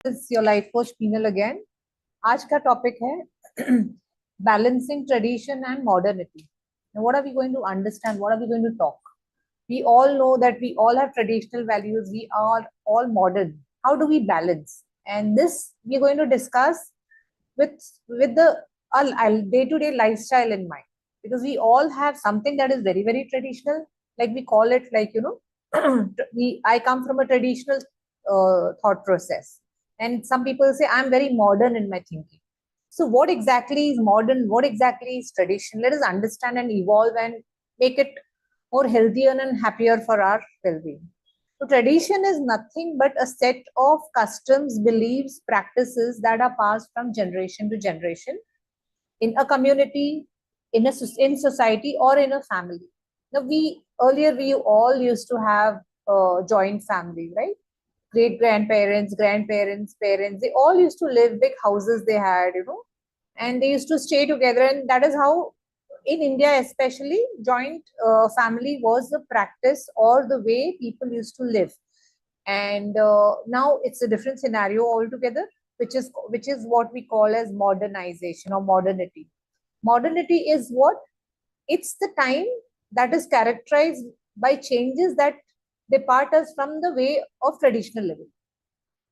Is your life coach Peenal again. आज का topic है balancing tradition and modernity. Now, what are we going to understand? What are we going to talk? We all know that we all have traditional values. We are all modern. How do we balance? And this we're going to discuss with the day-to-day lifestyle in mind, because we all have something that is very very traditional. Like we call it I come from a traditional thought process, and some people say I'm very modern in my thinking. So what exactly is modern? What exactly is tradition? Let us understand and evolve and make it more healthier and happier for our well-being. So tradition is nothing but a set of customs, beliefs, practices that are passed from generation to generation in a community, in society, or in a family. Now, we all used to have joint family, right? Great grandparents, grandparents, parents, they all used to live big houses they had, and they used to stay together. And that is how, in India especially, joint family was the practice or the way people used to live. And now it's a different scenario altogether, which is what we call as modernization or modernity. Modernity is what? It's the time that is characterized by changes that depart us from the way of traditional living.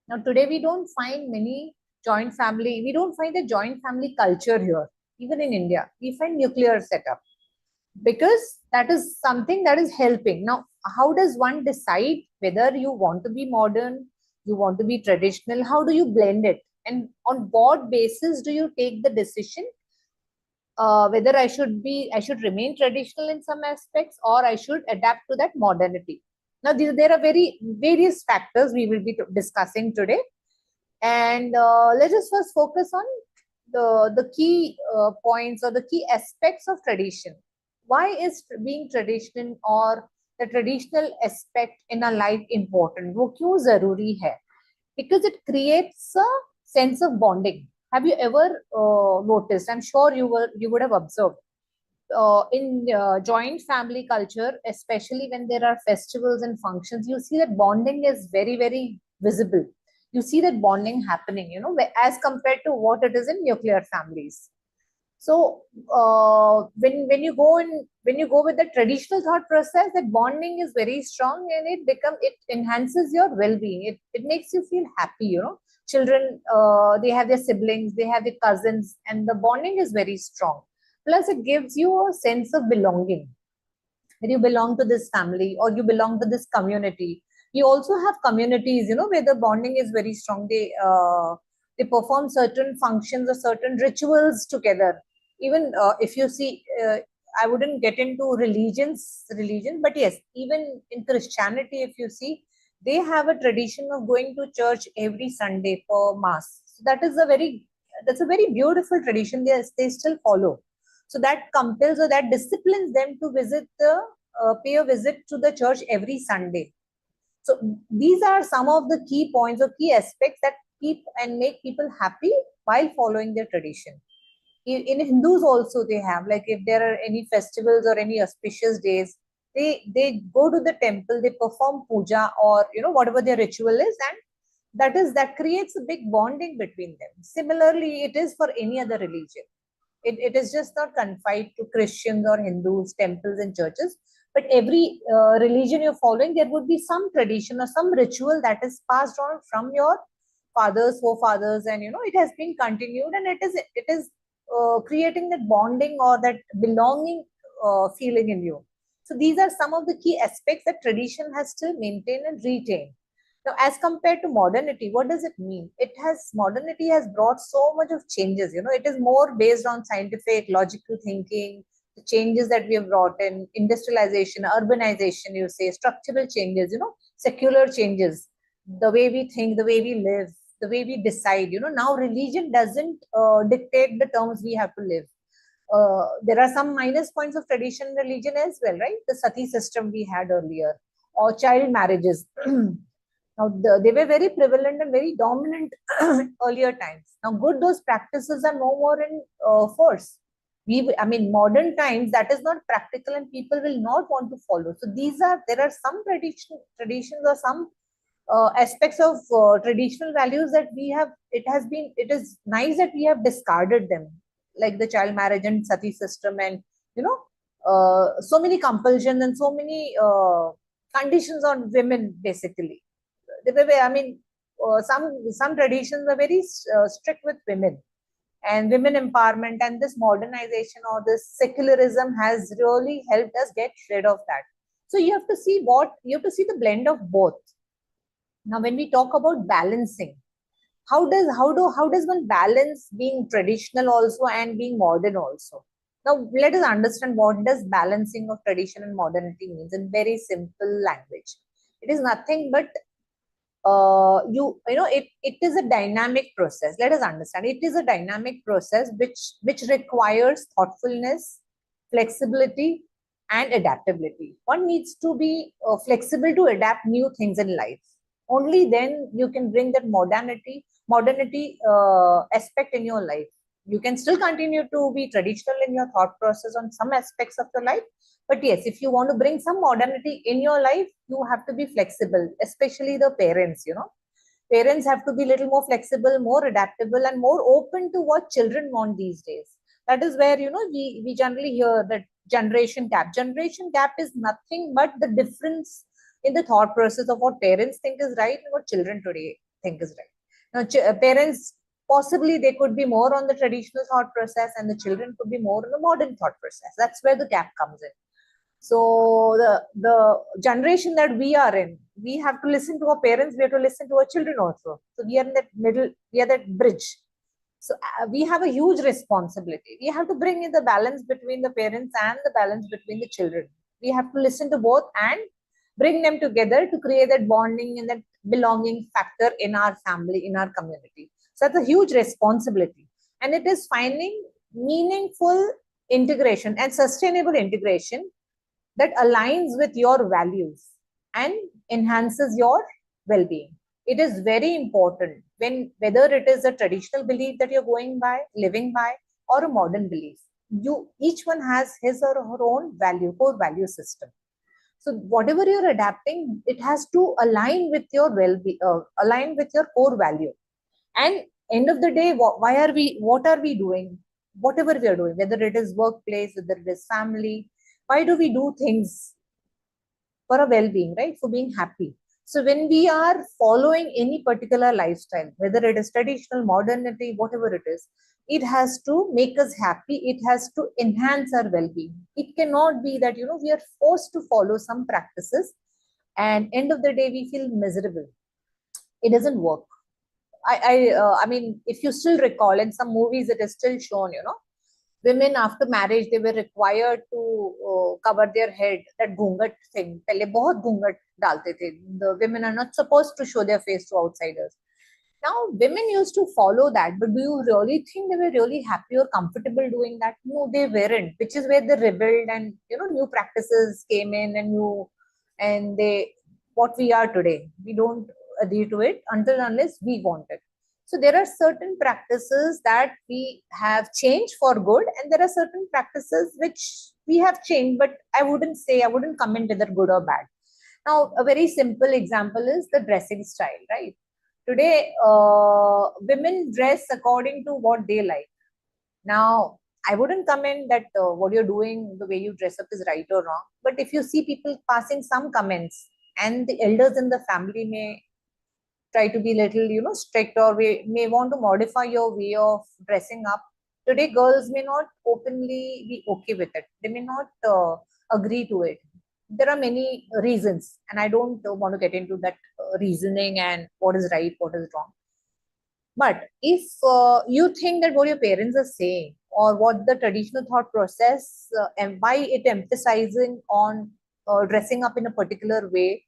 Now, today we don't find many joint family. We don't find a joint family culture here. Even in India, we find nuclear setup, because that is something that is helping. Now, how does one decide whether you want to be modern, you want to be traditional? How do you blend it? And on what basis do you take the decision whether I should remain traditional in some aspects, or I should adapt to that modernity? Now, there are very various factors we will be discussing today, and let us first focus on the key points or the key aspects of tradition. Why is being traditional or the traditional aspect in our life important? वो क्यों जरूरी है? Because it creates a sense of bonding. Have you ever noticed? I'm sure you would have observed in joint family culture, especially when there are festivals and functions, you see that bonding is very very visible. You see that bonding happening, as compared to what it is in nuclear families. So when you go with the traditional thought process, that bonding is very strong, and it enhances your well-being. It makes you feel happy. Children, they have their siblings, they have their cousins, and the bonding is very strong. Plus, it gives you a sense of belonging, that you belong to this family or you belong to this community. You also have communities, where the bonding is very strong. They perform certain functions or certain rituals together. Even if you see, I wouldn't get into religion, but yes, even in Christianity, if you see, they have a tradition of going to church every Sunday for mass. So that's a very beautiful tradition. They still follow. So that compels or that disciplines them to pay a visit to the church every Sunday. So these are some of the key points or key aspects that keep and make people happy while following their tradition. In Hindus also, they have, like, if there are any festivals or any auspicious days, they go to the temple, they perform puja, or whatever their ritual is, and that creates a big bonding between them. Similarly, it is for any other religion. It is just not confined to Christians or Hindus, temples and churches, but every religion you're following, there would be some tradition or some ritual that is passed on from your fathers, forefathers, and it has been continued, and it is creating that bonding or that belonging feeling in you. So these are some of the key aspects that tradition has still maintained and retained. Now, as compared to modernity, what does it mean? Modernity has brought so much of changes. It is more based on scientific, logical thinking, the changes that we have brought in, industrialization, urbanization, you say, structural changes, secular changes, the way we think, the way we live, the way we decide. Now religion doesn't dictate the terms we have to live. There are some minus points of tradition religion as well, right? The sati system we had earlier, or child marriages. Now, they were very prevalent and very dominant earlier times. Now, good, those practices are no more in force. Modern times, that is not practical, and people will not want to follow. So there are some traditions or some aspects of traditional values that we have, it is nice that we have discarded them, like the child marriage and sati system, and you know, so many compulsions and so many conditions on women. Basically, I mean, some traditions were very strict with women and women empowerment, and this modernization or this secularism has really helped us get rid of that. So you have to see the blend of both. Now, when we talk about balancing, how does one balance being traditional also and being modern also? Now, let us understand what does balancing of tradition and modernity means in very simple language. It is nothing but it is a dynamic process. Let us understand it is a dynamic process which requires thoughtfulness, flexibility, and adaptability. One needs to be flexible to adapt new things in life. Only then you can bring that modernity aspect in your life. You can still continue to be traditional in your thought process on some aspects of your life, but yes, if you want to bring some modernity in your life, you have to be flexible, especially the parents, you know. Parents have to be a little more flexible, more adaptable, and more open to what children want these days. That is where, you know, we generally hear that generation gap. Generation gap is nothing but the difference in the thought process of what parents think is right and what children today think is right. Now, parents, possibly they could be more on the traditional thought process and the children could be more on the modern thought process. That's where the gap comes in. So the generation that we are in, we have to listen to our parents, we have to listen to our children also. So we are in that middle, we are that bridge. So we have a huge responsibility. We have to bring in the balance between the parents and the balance between the children. We have to listen to both and bring them together to create that bonding and that belonging factor in our family, in our community. So that's a huge responsibility. And it is finding meaningful integration and sustainable integration that aligns with your values and enhances your well-being. It is very important when, whether it is a traditional belief that you're going by, living by, or a modern belief, each one has his or her own core value system. So whatever you're adapting, it has to align with your well-being, align with your core value. And end of the day, what are we doing? Whatever we are doing, whether it is workplace, whether it is family, why do we do things? For a well-being, right? For being happy. So when we are following any particular lifestyle, whether it is traditional, modernity, whatever it is, it has to make us happy. It has to enhance our well-being. It cannot be that, you know, we are forced to follow some practices and end of the day we feel miserable. It doesn't work. I mean, if you still recall, in some movies it is still shown, you know, women after marriage they were required to cover their head. That ghungat thing, pehle bahut ghungat dalte the. The women are not supposed to show their face to outsiders. Now women used to follow that, but do you really think they were really happy or comfortable doing that? No, they weren't, which is where they rebelled and, you know, new practices came in and they, what we are today, we don't adhere to it until unless we want it. So there are certain practices that we have changed for good, and there are certain practices which we have changed, but I wouldn't comment whether good or bad. Now, a very simple example is the dressing style, right? Today, women dress according to what they like. Now, I wouldn't comment that what you're doing, the way you dress up is right or wrong. But if you see people passing some comments, and the elders in the family may try to be little, you know, strict, or we may want to modify your way of dressing up. Today, girls may not openly be okay with it. They may not agree to it. There are many reasons, and I don't want to get into that reasoning and what is right, what is wrong. But if you think that what your parents are saying or what the traditional thought process and why it emphasizing on dressing up in a particular way,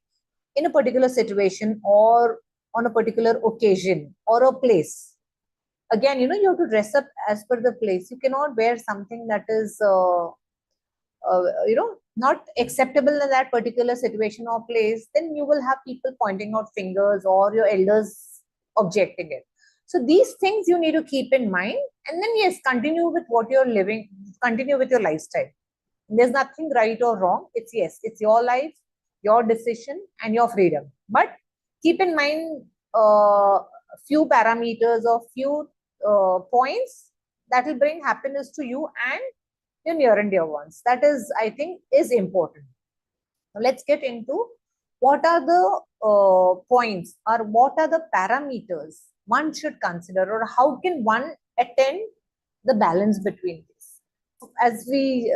in a particular situation, or on a particular occasion or a place, again, you know, you have to dress up as per the place. You cannot wear something that is you know, not acceptable in that particular situation or place. Then you will have people pointing out fingers or your elders objecting it. So these things you need to keep in mind, and then yes, continue with what you're living, continue with your lifestyle. There's nothing right or wrong. It's, yes, it's your life, your decision, and your freedom. But keep in mind few parameters or few points that will bring happiness to you and your near and dear ones. That is, I think, is important. Now let's get into what are the points or what are the parameters one should consider, or how can one attain the balance between these. As we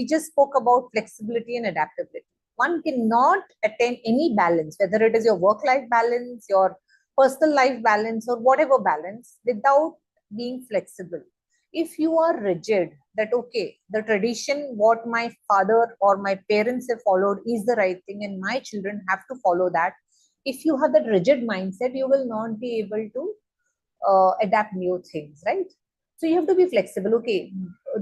just spoke about flexibility and adaptability. One cannot attain any balance, whether it is your work-life balance, your personal life balance, or whatever balance, without being flexible. If you are rigid, that okay, the tradition, what my father or my parents have followed is the right thing, and my children have to follow that. If you have that rigid mindset, you will not be able to adapt new things, right? So you have to be flexible. Okay,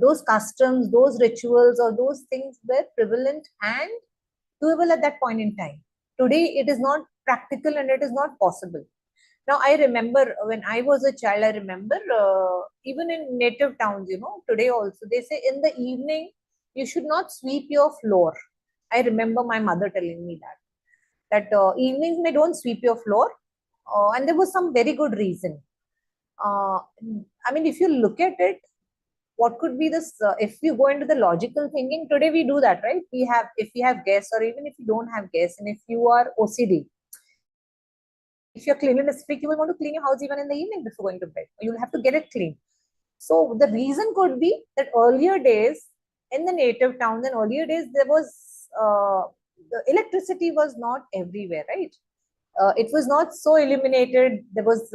those customs, those rituals, or those things were prevalent and doable at that point in time. Today, it is not practical and it is not possible. Now, I remember when I was a child, I remember even in native towns, today also, they say in the evening, you should not sweep your floor. I remember my mother telling me that evenings may don't sweep your floor. And there was some very good reason. Uh, I mean, if you look at it, what could be this? If we go into the logical thinking, today we do that, right? If we have guests, or even if you don't have guests, and if you are OCD, if you're cleanliness freak, you will want to clean your house even in the evening before going to bed. You'll have to get it clean. So the reason could be that earlier days in the native towns and earlier days, there was the electricity was not everywhere, right? It was not so illuminated. There was,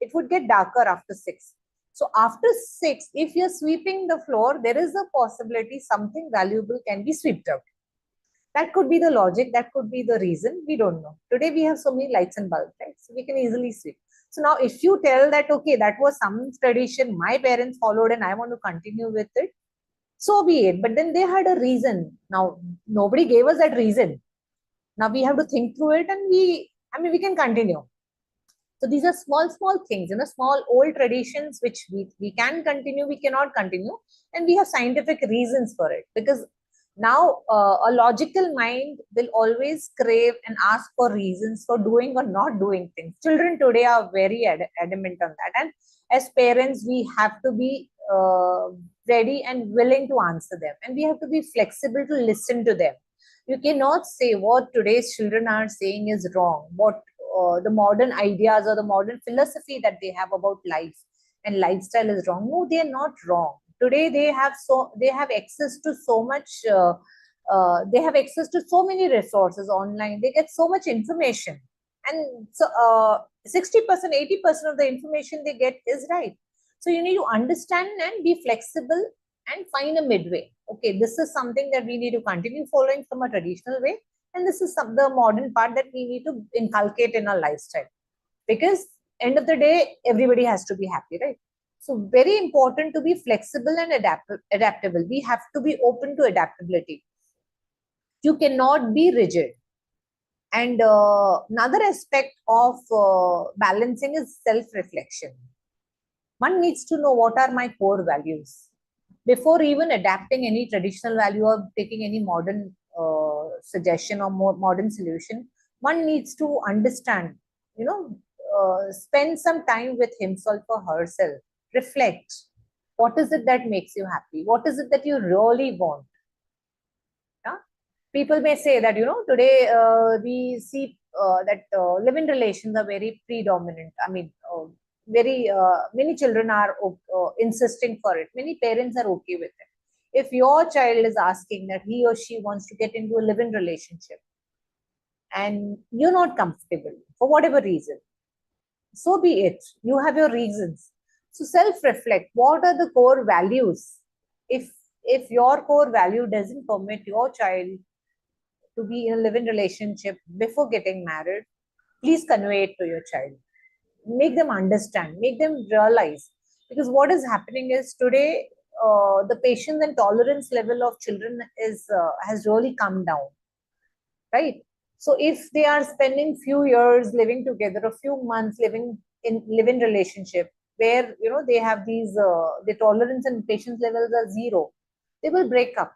it would get darker after 6. So after 6, if you're sweeping the floor, there is a possibility something valuable can be swept out. That could be the logic. That could be the reason. We don't know. Today we have so many lights and bulbs, right? So we can easily sweep. So now if you tell that, okay, that was some tradition my parents followed and I want to continue with it, so be it. But then they had a reason. Now, nobody gave us that reason. Now we have to think through it, and we can continue. So these are small things, small old traditions which we can continue, we cannot continue, and we have scientific reasons for it. Because now a logical mind will always crave and ask for reasons for doing or not doing things. Children today are very adamant on that, and as parents, we have to be ready and willing to answer them, and we have to be flexible to listen to them. You cannot say what today's children are saying is wrong, what the modern ideas or the modern philosophy that they have about life and lifestyle is wrong. No, they are not wrong. Today they have access to so much. They have access to so many resources online. They get so much information, and so 60%, 80% of the information they get is right. So you need to understand and be flexible and find a midway. Okay, this is something that we need to continue following from a traditional way, and this is the modern part that we need to inculcate in our lifestyle. Because end of the day, everybody has to be happy, right? So very important to be flexible and adaptable. We have to be open to adaptability. You cannot be rigid. And another aspect of balancing is self-reflection. One needs to know what are my core values before even adapting any traditional value or taking any modern suggestion or more modern solution. One needs to understand, spend some time with himself or herself, reflect. What is it that makes you happy? What is it that you really want? Yeah? People may say that, today we see that live-in relations are very predominant. I mean, very many children are insisting for it. Many parents are okay with it. If your child is asking that he or she wants to get into a live-in relationship and you're not comfortable for whatever reason, so be it. You have your reasons. So self-reflect. What are the core values? If your core value doesn't permit your child to be in a live-in relationship before getting married, please convey it to your child. Make them understand, make them realize. Because what is happening is today, the patience and tolerance level of children has really come down, right? So if they are spending few years living together, a few months living in live-in relationship, where they have these the tolerance and patience levels are zero, they will break up,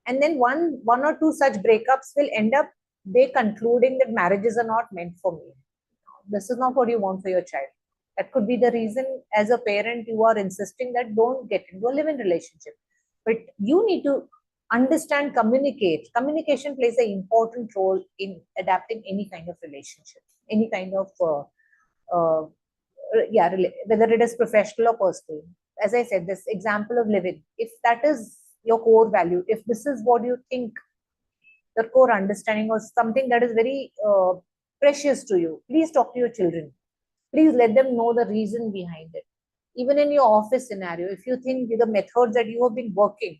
and then one or two such breakups will end up they concluding that marriages are not meant for me. This is not what you want for your child. That could be the reason as a parent you are insisting that don't get into a live-in relationship. But you need to understand, communicate. Communication plays an important role in adapting any kind of relationship, any kind of uh, yeah, whether it is professional or personal. As I said, this example of living, if that is your core value, if this is what you think, your core understanding or something that is very precious to you, please talk to your children. Please let them know the reason behind it. Even in your office scenario, if you think the methods that you have been working,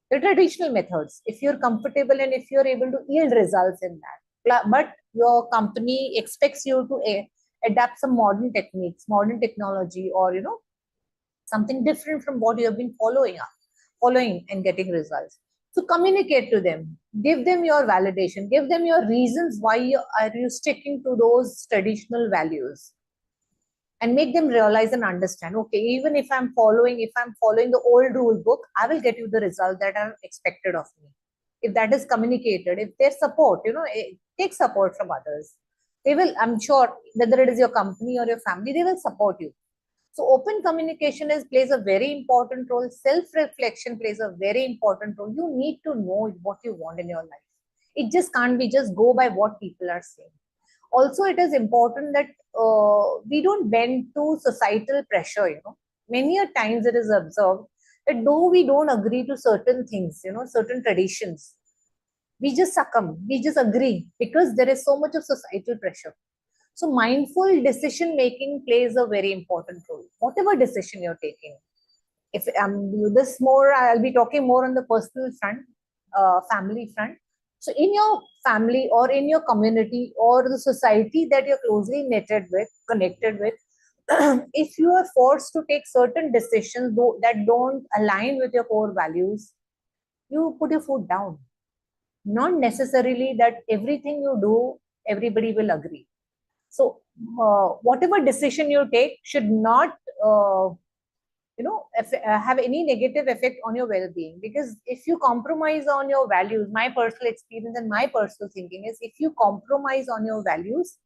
the traditional methods, if you're comfortable and if you're able to yield results in that, but your company expects you to adapt some modern techniques, modern technology, or something different from what you have been following and getting results. So communicate to them, give them your validation, give them your reasons why are you sticking to those traditional values, and make them realize and understand, okay, even if I'm following the old rule book, I will get you the result that are expected of me. If that is communicated, if there's support, take support from others. They will, I'm sure, whether it is your company or your family, they will support you. So open communication plays a very important role. Self-reflection plays a very important role. You need to know what you want in your life. It just can't be just go by what people are saying. Also, it is important that we don't bend to societal pressure. Many a times it is observed that though we don't agree to certain things, certain traditions, we just succumb, we just agree because there is so much of societal pressure. So mindful decision making plays a very important role. Whatever decision you're taking, if this more, I'll be talking more on the personal front, family front. So in your family or in your community or the society that you're closely knitted with, connected with, if you are forced to take certain decisions that don't align with your core values, you put your foot down. Not necessarily that everything you do, everybody will agree. So whatever decision you take should not have any negative effect on your well-being, because if you compromise on your values, my personal experience and my personal thinking is, if you compromise on your values,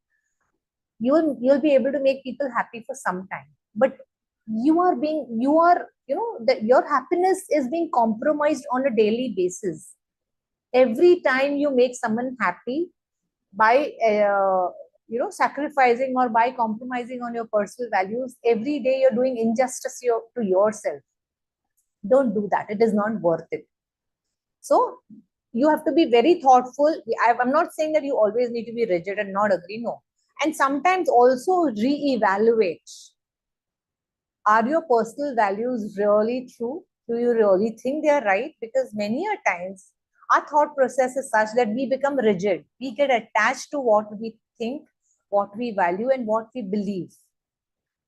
you'll be able to make people happy for some time, but that your happiness is being compromised on a daily basis. Every time you make someone happy by sacrificing or by compromising on your personal values, every day you're doing injustice to yourself. Don't do that. It is not worth it. So you have to be very thoughtful. I'm not saying that you always need to be rigid and not agree. No. And sometimes also re-evaluate. Are your personal values really true? Do you really think they are right? Because many a times our thought process is such that we become rigid. We get attached to what we think, what we value, and what we believe.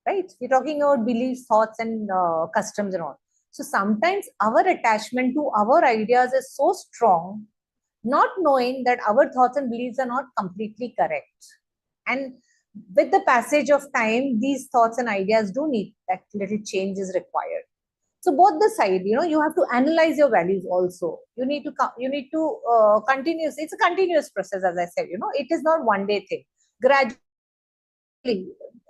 Right? We're talking about beliefs, thoughts, and customs and all. So sometimes our attachment to our ideas is so strong, not knowing that our thoughts and beliefs are not completely correct. And with the passage of time, these thoughts and ideas do need that little change is required. So both the side, you have to analyze your values also. You need to continuous. It's a continuous process, as I said. It is not one day thing. Gradually,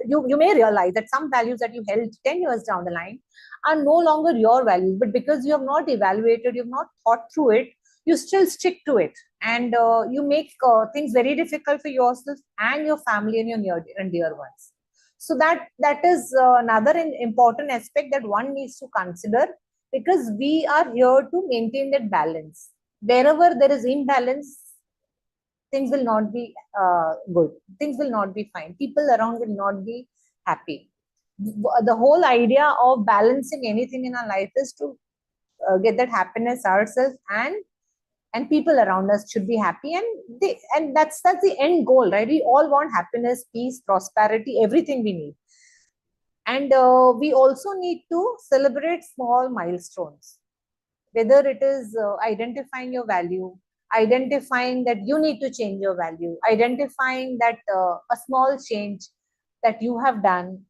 you may realize that some values that you held 10 years down the line are no longer your values, but because you have not evaluated, you have not thought through it, you still stick to it, and you make things very difficult for yourself and your family and your near and dear ones. So that is another important aspect that one needs to consider, because we are here to maintain that balance. Wherever there is imbalance, things will not be good. Things will not be fine. People around will not be happy. The whole idea of balancing anything in our life is to get that happiness ourselves, and people around us should be happy, and that's the end goal, right? We all want happiness, peace, prosperity, everything we need. And we also need to celebrate small milestones, whether it is identifying your value, identifying that you need to change your value, identifying that a small change that you have done,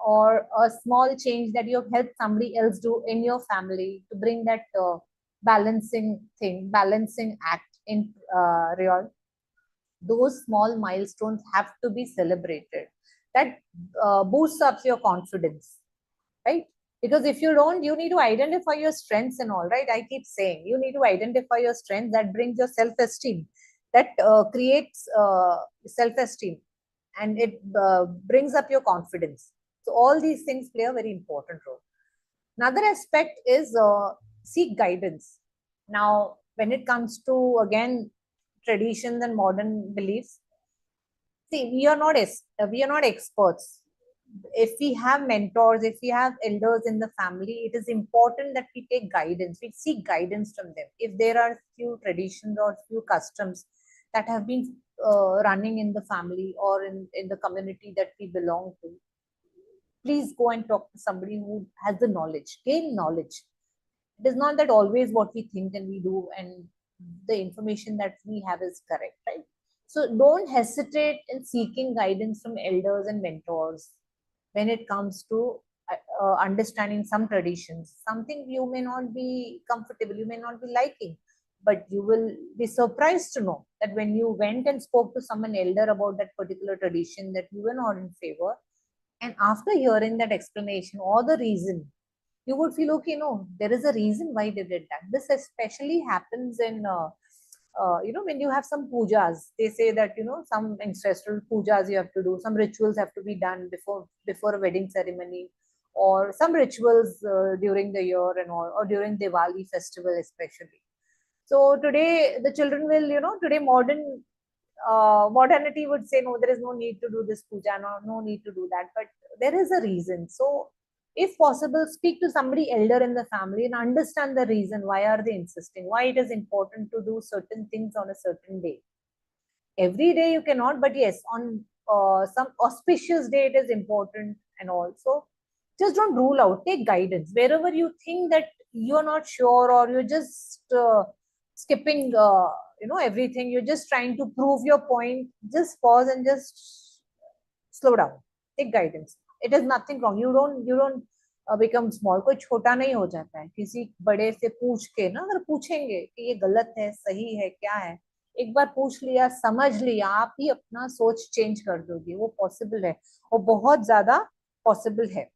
or a small change that you have helped somebody else do in your family to bring that balancing act in real. Those small milestones have to be celebrated. That boosts up your confidence, right? Because if you don't, you need to identify your strengths and all, right? I keep saying you need to identify your strengths. That brings your self-esteem. That creates self-esteem, and it brings up your confidence. So all these things play a very important role. Another aspect is seek guidance. Now, when it comes to again traditions and modern beliefs, see, we are not experts. If we have mentors, if we have elders in the family, it is important that we take guidance. We seek guidance from them. If there are few traditions or few customs that have been running in the family or in the community that we belong to, please go and talk to somebody who has the knowledge, gain knowledge. It is not that always what we think and we do and the information that we have is correct, right? So don't hesitate in seeking guidance from elders and mentors when it comes to understanding some traditions. Something you may not be comfortable, you may not be liking, but you will be surprised to know that when you went and spoke to someone elder about that particular tradition that you were not in favor, and after hearing that explanation or the reason, you would feel okay, no, there is a reason why they did that. This especially happens in when you have some pujas. They say that some ancestral pujas you have to do, some rituals have to be done before a wedding ceremony, or some rituals during the year and all, or during Diwali festival especially. So today the children will, today modernity would say, no, there is no need to do this puja, no need to do that, but there is a reason. So if possible, speak to somebody elder in the family and understand the reason why are they insisting, why it is important to do certain things on a certain day. Every day you cannot, but yes, on some auspicious day it is important. And also, just don't rule out, take guidance wherever you think that you're not sure, or you're just skipping everything, you're just trying to prove your point. Just pause and just slow down, take guidance. It is nothing wrong. You don't become small. कोई छोटा नहीं हो जाता है किसी बड़े से पूछ के ना, अगर पूछेंगे कि ये गलत है सही है क्या है, एक बार पूछ लिया समझ लिया, आप ही अपना सोच चेंज कर दोगे, वो पॉसिबल है और बहुत ज्यादा पॉसिबल है.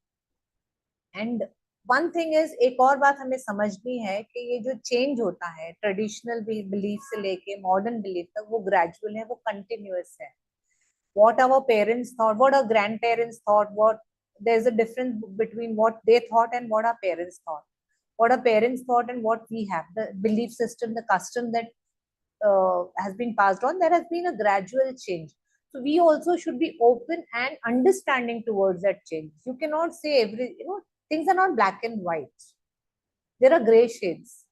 एंड वन थिंग इज, एक और बात हमें समझनी है कि ये जो चेंज होता है ट्रेडिशनल बिलीफ से लेके मॉडर्न बिलीफ तक, वो ग्रेजुअल है, वो कंटिन्यूअस है. What our parents thought, what our grandparents thought, what there's a difference between what they thought and what our parents thought. What our parents thought and what we have, the belief system, the custom that has been passed on, there has been a gradual change. So we also should be open and understanding towards that change. You cannot say things are not black and white. There are gray shades.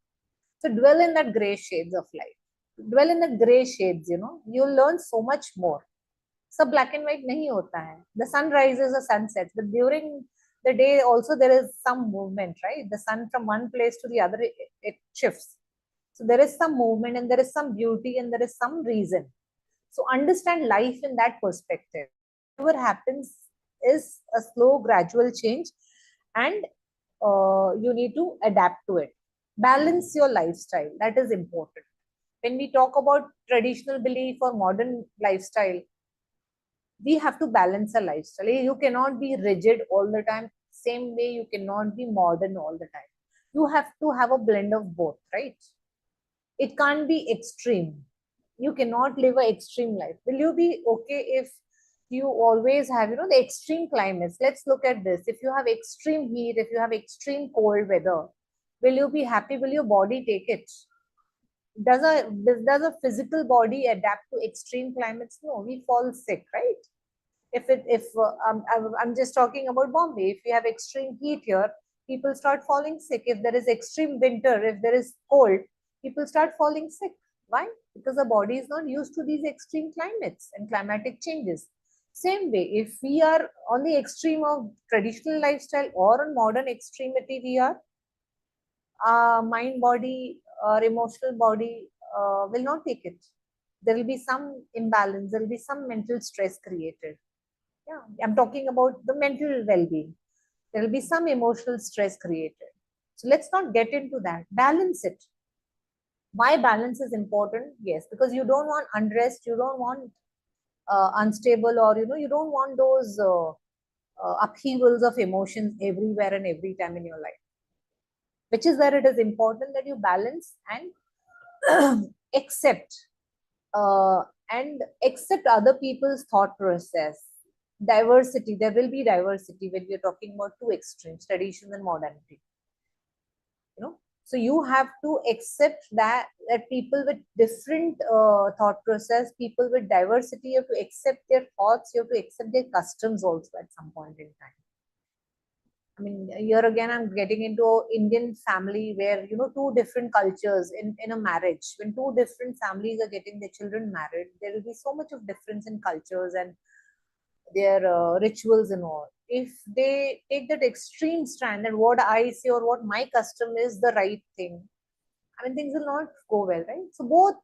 So dwell in that gray shades of life. Dwell in the gray shades, you'll learn so much more. सब black and white नहीं होता है. The sun rises, the sun sets, but during the day also there is some movement, right? The sun from one place to the other, it shifts. So there is some movement and there is some beauty and there is some reason. So understand life in that perspective. Whatever happens is a slow gradual change, and you need to adapt to it. Balance your lifestyle, that is important. When we talk about traditional belief or modern lifestyle, we have to balance a lifestyle. You cannot be rigid all the time. Same way, you cannot be modern all the time. You have to have a blend of both, right? It can't be extreme. You cannot live an extreme life. Will you be okay if you always have, the extreme climates? Let's look at this. If you have extreme heat, if you have extreme cold weather, will you be happy? Will your body take it? Does a physical body adapt to extreme climates? No, we fall sick, right? I'm just talking about Bombay. If we have extreme heat here, people start falling sick. If there is extreme winter, if there is cold, people start falling sick. Why? Because the body is not used to these extreme climates and climatic changes. Same way, if we are on the extreme of traditional lifestyle or on modern extremity, we are, mind body or emotional body will not take it. There will be some imbalance, there will be some mental stress created. Yeah, I'm talking about the mental well-being. There will be some emotional stress created. So let's not get into that. Balance it. Why balance is important? Yes, because you don't want unrest, you don't want unstable, or you don't want those upheavals of emotions everywhere and every time in your life. Which is where it is important that you balance and accept uh, accept other people's thought process. Diversity, there will be diversity when we are talking about two extremes, tradition and modernity. So you have to accept that people with different thought process, people with diversity, you have to accept their thoughts, you have to accept their customs also at some point in time. I mean, here again, I'm getting into Indian family where, two different cultures in a marriage. When two different families are getting their children married, there will be so much of difference in cultures and their rituals and all. If they take that extreme stand that what I say or what my custom is the right thing, I mean, things will not go well, right? So both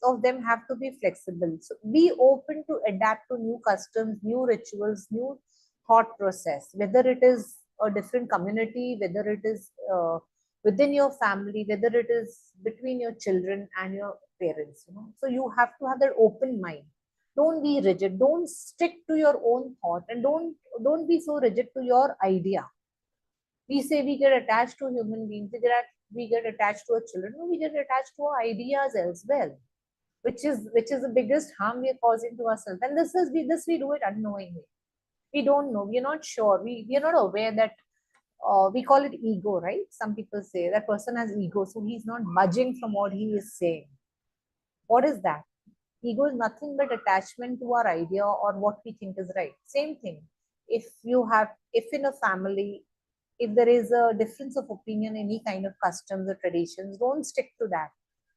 of them have to be flexible. So be open to adapt to new customs, new rituals, new thought process, whether it is a different community, whether it is within your family, whether it is between your children and your parents. So you have to have that open mind. Don't be rigid. Don't stick to your own thought, and don't be so rigid to your idea. We say we get attached to human beings, we get attached to our children, no, we get attached to our ideas as well, which is the biggest harm we are causing to ourselves. And this we do it unknowingly. We don't know, we are not sure, we are not aware that we call it ego, right? Some people say that person has ego, so he's not budging from what he is saying. What is that? Ego is nothing but attachment to our idea or what we think is right. Same thing. If in a family, if there is a difference of opinion, any kind of customs or traditions, don't stick to that.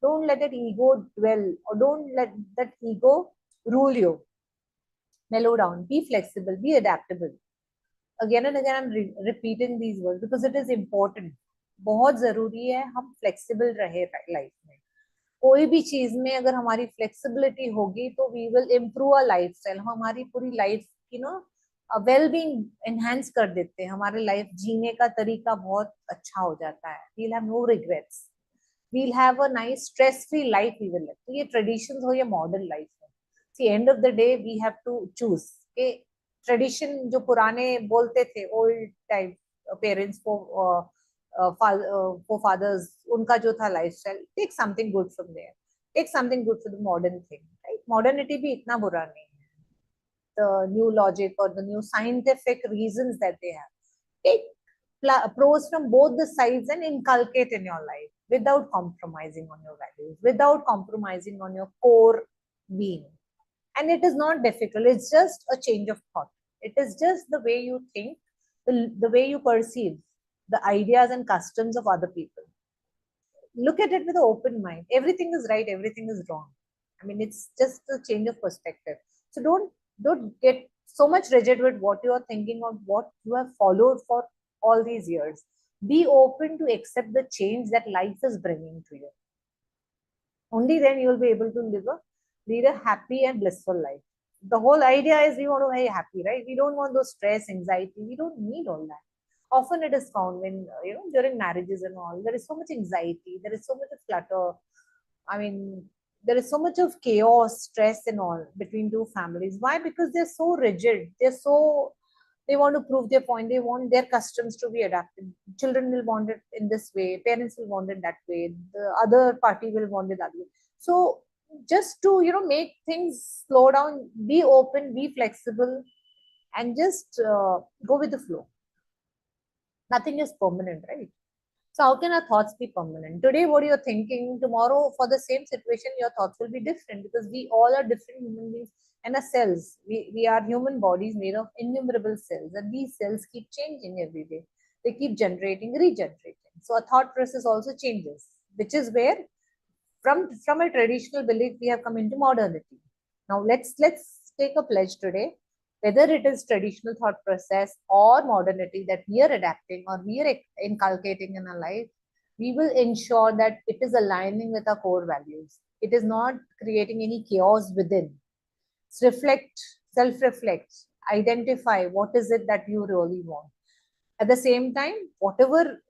Don't let that ego dwell, or don't let that ego rule you. Mellow down, be flexible, be adaptable. Again and again, I'm repeating these words because it is important. बहुत जरूरी है हम flexible रहे life में. कोई भी चीज में अगर हमारी फ्लेक्सिबिलिटी होगी तो we will improve a lifestyle. हम हमारी पूरी लाइफ की वेल बींग एनहांस कर देते हैं. हमारे लाइफ जीने का तरीका बहुत अच्छा हो जाता है. We'll have no regrets, we'll have a nice stress free life we will. तो ये ट्रेडिशंस हो या मॉडर्न लाइफ हो, see end of the day we have to choose के ट्रेडिशन जो पुराने बोलते थे, ओल्ड टाइप पेरेंट्स को fathers, उनका जो था lifestyle, take something good from there, take something good for the modern thing, right? Modernity भी इतना बुरा नहीं है. The new logic or the new scientific reasons that they have, take pros from both the sides and inculcate in your life without compromising on your values, without compromising on your core being. And it is not difficult, it's just a change of thought. It is just the way you think, the way you perceive the ideas and customs of other people. Look at it with an open mind. Everything is right, everything is wrong. I mean, it's just a change of perspective. So don't get so much rigid with what you are thinking or what you have followed for all these years. Be open to accept the change that life is bringing to you. Only then you will be able to lead a happy and blissful life. The whole idea is we want to be happy, right? We don't want those stress, anxiety. We don't need all that. Often it is found when, during marriages and all, there is so much anxiety, there is so much of clutter. I mean, there is so much of chaos, stress and all between two families. Why? Because they're so rigid. They want to prove their point. They want their customs to be adapted. Children will want it in this way. Parents will want it that way. The other party will want it that way. So just to, make things slow down, be open, be flexible, and just go with the flow. Nothing is permanent, right? So how can our thoughts be permanent? Today, what you're thinking, tomorrow, for the same situation, your thoughts will be different because we all are different human beings. And our cells, we are human bodies made of innumerable cells, and these cells keep changing every day. They keep generating, regenerating. So our thought process also changes, which is where from a traditional belief we have come into modernity. Now let's take a pledge today, whether it is traditional thought process or modernity that we are adapting or we are inculcating in our life, we will ensure that it is aligning with our core values. It is not creating any chaos within. Reflect, self-reflect, identify what is it that you really want. At the same time, whatever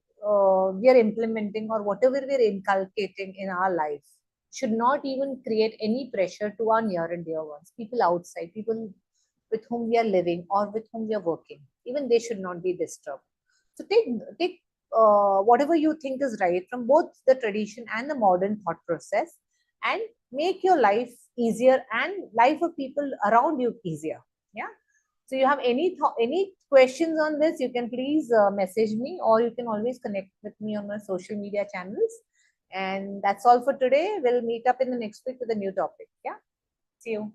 we are implementing or whatever we are inculcating in our life should not even create any pressure to our near and dear ones, people outside, people with whom we are living or with whom we are working. Even they should not be disturbed. So take whatever you think is right from both the tradition and the modern thought process, and make your life easier and life of people around you easier. Yeah. So you have any questions on this, you can please message me, or you can always connect with me on my social media channels. And that's all for today. We'll meet up in the next week with a new topic. Yeah. See you.